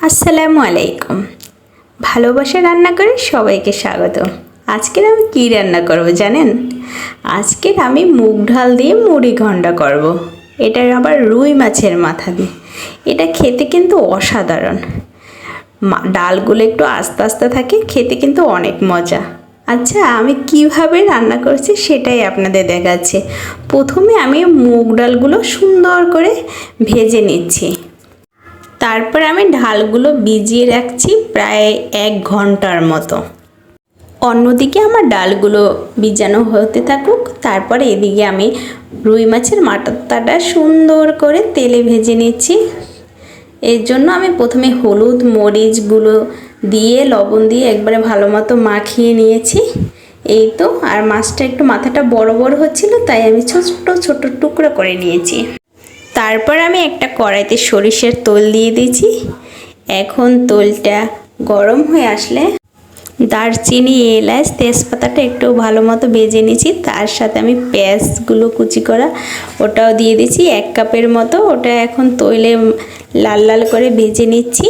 আসসালামু আলাইকুম। ভালোবাসা রান্না করে সবাইকে স্বাগত। আজকের আমি কি রান্না করব জানেন? আজকের আমি মুগ ডাল দিয়ে মুড়ি ঘন্ট করব। এটা আবার রুই মাছের মাথা দিয়ে। এটা খেতে কিন্তু অসাধারণ। ডালগুলো একটু আস্তে আস্তে থাকে, খেতে কিন্তু অনেক মজা। আচ্ছা, আমি কিভাবে রান্না করছি সেটাই আপনাদের দেখাচ্ছি। প্রথমে আমি মুগ ডালগুলো সুন্দর করে ভেজে নিচ্ছি। তারপর আমি ডালগুলো ভিজিয়ে রাখছি প্রায় 1 ঘন্টার মতো। অন্যদিকে আমার ডালগুলো ভিজানো হতে থাকুক। তারপরে এদিকে আমি রুই মাছের মাথাটা সুন্দর করে তেলে ভেজে নিচ্ছি। এর জন্য আমি প্রথমে হলুদ মরিচগুলো দিয়ে লবণ দিয়ে একবারে ভালো মতো মাখিয়ে নিয়েছি। এই তো, আর মাছটা একটু মাথাটা বড় বড় হচ্ছিল, তাই আমি ছোট ছোট টুকরো করে নিয়েছি। তারপর আমি একটা কড়াইতে সরিষার তেল দিয়ে দিয়েছি। এখন তেলটা গরম হয়ে আসলে দারচিনি এলাচ তেজপাতাটা একটু ভালো মতো ভেজে নিয়েছি। তার সাথে আমি পেঁয়াজগুলো কুচি করা ওটাও দিয়ে দিয়েছি 1 কাপের মতো। ওটা এখন তেলে লাল লাল করে ভেজে নিচ্ছি।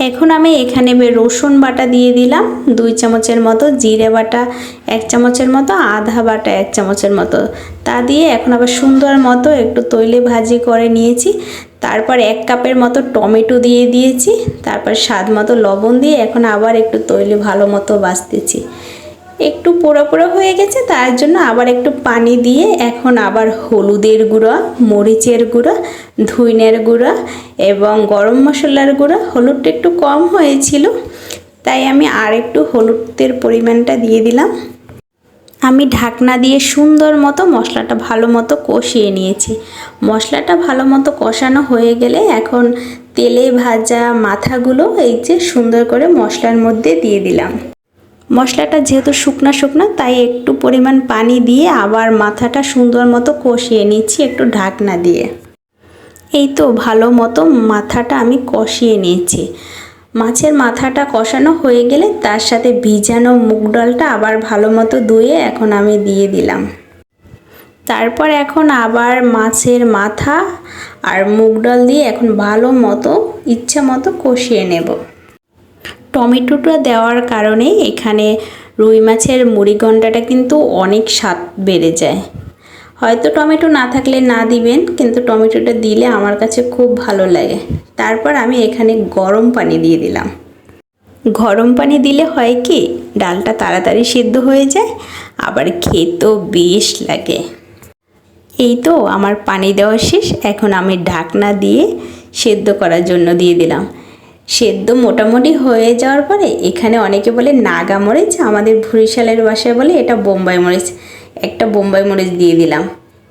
এখন আমি এখানে রসুন বাটা দিয়ে দিলাম 2 চামচের মতো, জিরে বাটা 1 চামচের মতো, আদা বাটা 1 চামচের মতো। তা দিয়ে এখন আবার সুন্দর মতো একটু তৈলে ভাজি করে নিয়েছি। তারপর 1 কাপের মতো টমেটো দিয়ে দিয়েছি। তারপর স্বাদ মতো লবণ দিয়ে এখন আবার একটু তৈলে ভালো মতো ভাজতেছি। একটু পোড়া পোড়া হয়ে গেছে, তার জন্য আবার একটু পানি দিয়ে এখন আবার হলুদের গুঁড়া, মরিচের গুঁড়া, ধইনের গুঁড়া এবং গরম মশলার গুঁড়া। হলুদটা একটু কম হয়েছিল, তাই আমি আর একটু হলুদের পরিমাণটা দিয়ে দিলাম। আমি ঢাকনা দিয়ে সুন্দর মতো মশলাটা ভালো মতো কষিয়ে নিয়েছি। মশলাটা ভালো মতো কষানো হয়ে গেলে এখন তেলে ভাজা মাথাগুলো এই যে সুন্দর করে মশলার মধ্যে দিয়ে দিলাম। মশলাটা যেহেতু শুকনা শুকনা, তাই একটু পরিমাণ পানি দিয়ে আবার মাথাটা সুন্দর মতো কষিয়ে নিচ্ছি একটু ঢাকনা দিয়ে। এই তো ভালো মতো মাথাটা আমি কষিয়ে নিয়েছি। মাছের মাথাটা কষানো হয়ে গেলে তার সাথে ভিজানো মুগ ডালটা আবার ভালো মতো ধুয়ে এখন আমি দিয়ে দিলাম। তারপর এখন আবার মাছের মাথা আর মুগ ডাল দিয়ে এখন ভালো মতো ইচ্ছা মতো কষিয়ে নেব। টমেটোটা দেওয়ার কারণে এখানে রুই মাছের মুড়ি ঘন্টটা কিন্তু অনেক স্বাদ বেড়ে যায়। হয়তো টমেটো না থাকলে না দিবেন, কিন্তু টমেটোটা দিলে আমার কাছে খুব ভালো লাগে। তারপর আমি এখানে গরম পানি দিয়ে দিলাম। গরম পানি দিলে হয় কি, ডালটা তাড়াতাড়ি সিদ্ধ হয়ে যায়, আবার খেতেও বেশ লাগে। এই তো আমার পানি দেওয়া শেষ। এখন আমি ঢাকনা দিয়ে সেদ্ধ করার জন্য দিয়ে দিলাম। সেদ্ধ মোটামুটি হয়ে যাওয়ার পরে এখানে অনেকে বলে নাগা মরিচ, আমাদের বরিশালের ভাষায় বলে এটা বোম্বাই মরিচ, একটা বোম্বাই মরিচ দিয়ে দিলাম।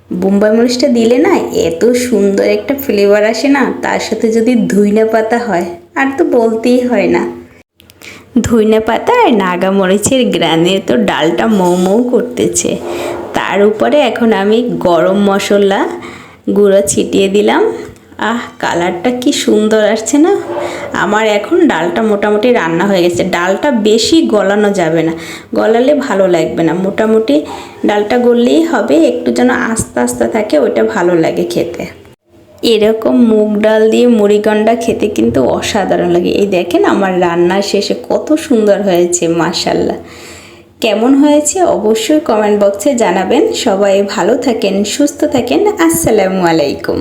বোম্বাই মরিচটা দিলে না এত সুন্দর একটা ফ্লেভার আসে না, তার সাথে যদি ধইনা পাতা হয় আর তো বলতেই হয় না। ধইনা পাতা আর নাগা মরিচের গ্রানে তো ডালটা মৌ মৌ করতেছে। তার উপরে এখন আমি গরম মশলা গুঁড়ো ছিটিয়ে দিলাম। কালারটা কি সুন্দর আসছে না। আমার এখন ডালটা মোটামুটি রান্না হয়ে গেছে। ডালটা বেশি গলানো যাবে না, গলালে ভালো লাগবে না। মোটামুটি ডালটা গললেই হবে, একটু যেন আস্তে আস্তে থাকে, ওইটা ভালো লাগে খেতে। এরকম মুগ ডাল দিয়ে মুড়ি ঘন্ট খেতে কিন্তু অসাধারণ লাগে। এই দেখেন আমার রান্না শেষে কত সুন্দর হয়েছে, মাশাআল্লাহ। কেমন হয়েছে অবশ্যই কমেন্ট বক্সে জানাবেন। সবাই ভালো থাকেন, সুস্থ থাকেন। আসসালামু আলাইকুম।